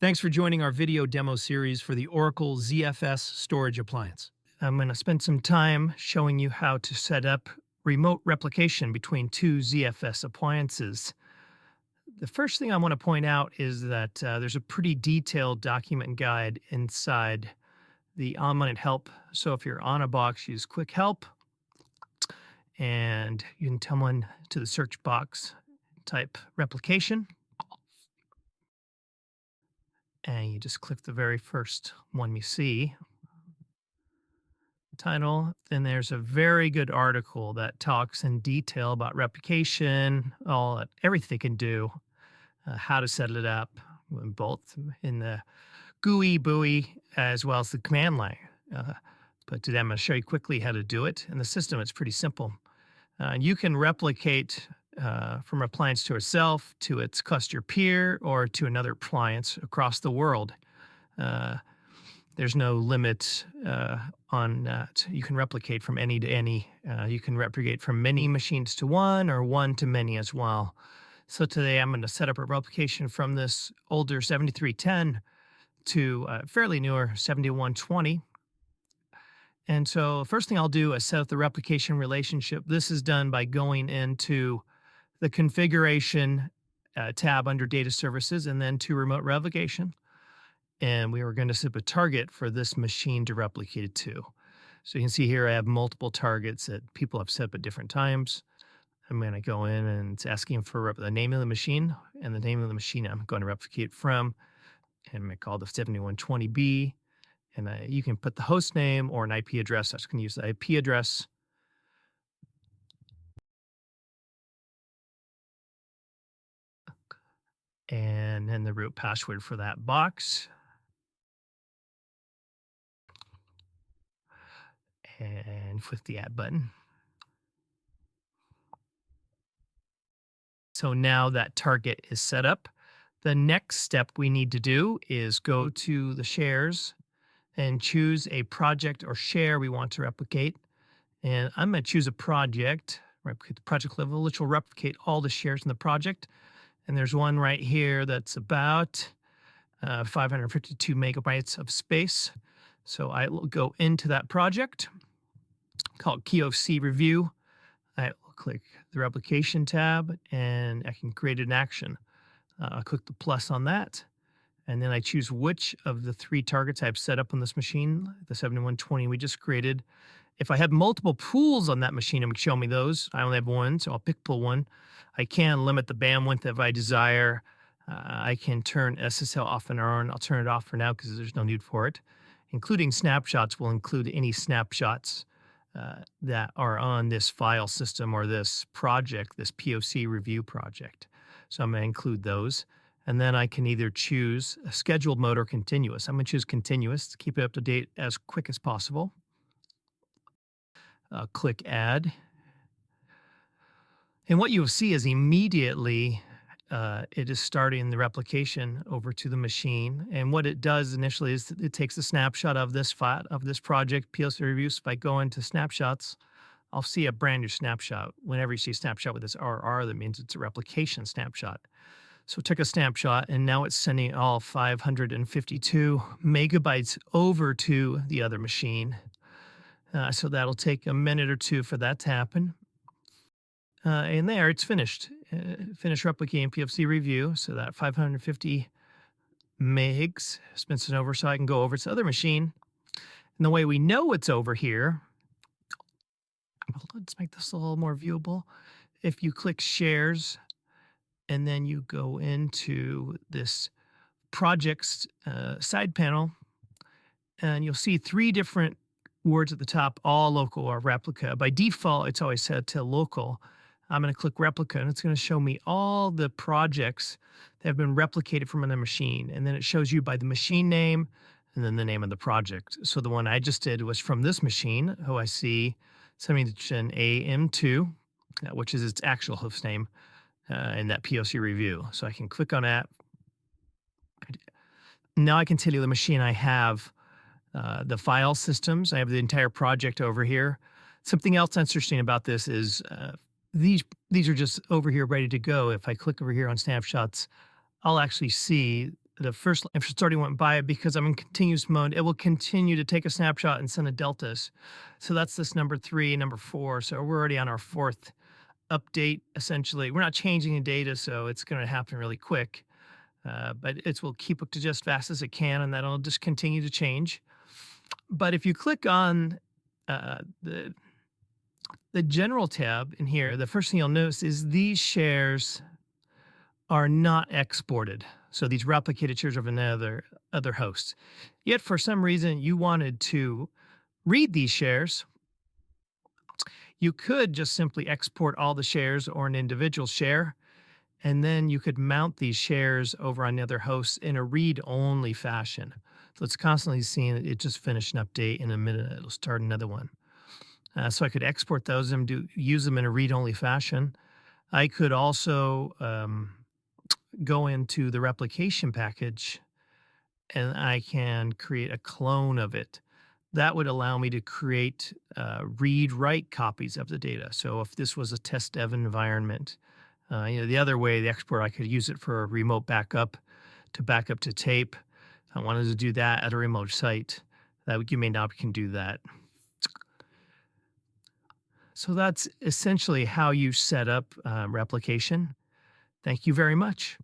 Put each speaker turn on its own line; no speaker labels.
Thanks for joining our video demo series for the Oracle ZFS Storage Appliance. I'm going to spend some time showing you how to set up remote replication between two ZFS appliances. The first thing I want to point out is that there's a pretty detailed document guide inside the Untitled help. So if you're on a box, use quick help and you can tell one to the search box, type replication. And you just click the very first one you see, title. Then there's a very good article that talks in detail about replication, everything it can do, how to set it up, both in the GUI, as well as the command line. But today I'm going to show you quickly how to do it. In the system, it's pretty simple. You can replicate from appliance to itself, to its cluster peer, or to another appliance across the world. There's no limit on that. You can replicate from any to any. You can replicate from many machines to one, or one to many as well. So today I'm going to set up a replication from this older 7310 to fairly newer 7120. And so first thing I'll do is set up the replication relationship. This is done by going into the configuration tab under data services and then to remote replication. And we are going to set up a target for this machine to replicate it to. So you can see here I have multiple targets that people have set up at different times. I'm going to go in and it's asking for the name of the machine and the name of the machine I'm going to replicate from. And I'm going to call the 7120B. And you can put the host name or an IP address. I'm just going to use the IP address. And then the root password for that box. And click the add button. So now that target is set up. The next step we need to do is go to the shares and choose a project or share we want to replicate. And I'm going to choose a project, replicate the project level, which will replicate all the shares in the project. And there's one right here that's about 552 megabytes of space. So I will go into that project, called POC Review. I will click the Replication tab, and I can create an action. I'll click the plus on that, and then I choose which of the three targets I've set up on this machine, the 7120 we just created. If I have multiple pools on that machine, it will show me those. I only have one, so I'll pick pool one. I can limit the bandwidth if I desire. I can turn SSL off and on. I'll turn it off for now because there's no need for it. Including snapshots will include any snapshots that are on this file system or this project, this POC review project. So I'm going to include those. And then I can either choose a scheduled mode or continuous. I'm going to choose continuous to keep it up to date as quick as possible. Click add. And what you'll see is immediately it is starting the replication over to the machine. And what it does initially is it takes a snapshot of this file, of this project, PLC review. So if I go into snapshots, I'll see a brand new snapshot. Whenever you see a snapshot with this RR, that means it's a replication snapshot. So it took a snapshot, and now it's sending all 552 megabytes over to the other machine. So that'll take a minute or two for that to happen. And there, it's finished. Finished replicating PFC review. So that 550 megs has been sent over, so I can go over to the other machine. And the way we know it's over here, let's make this a little more viewable. If you click shares, and then you go into this projects side panel, and you'll see three different words at the top, all local or replica. By default, it's always set to local. I'm going to click replica, and it's going to show me all the projects that have been replicated from another machine. And then it shows you by the machine name and then the name of the project. So the one I just did was from this machine, OIC 70AM2, which is its actual host name in that POC review. So I can click on that. Now I can tell you the machine I have, the file systems. I have the entire project over here. Something else interesting about this is these are just over here ready to go. If I click over here on snapshots, I'll actually see if it's already went by, because I'm in continuous mode, it will continue to take a snapshot and send a deltas. So that's this number 3, number 4. So we're already on our 4th update, essentially. We're not changing the data, so it's going to happen really quick. But it will keep up to just fast as it can, and that'll just continue to change. But if you click on uh, the the general tab in here, the first thing you'll notice is these shares are not exported. So these replicated shares of another other hosts. Yet for some reason you wanted to read these shares, you could just simply export all the shares or an individual share, and then you could mount these shares over on the other hosts in a read-only fashion. So it's constantly seeing it just finished an update. In a minute, it'll start another one. So I could export those and use them in a read-only fashion. I could also go into the replication package and I can create a clone of it. That would allow me to create read-write copies of the data. So if this was a test dev environment, the other way, the export, I could use it for a remote backup to back up to tape. If I wanted to do that at a remote site, that you may not can do that. So that's essentially how you set up replication. Thank you very much.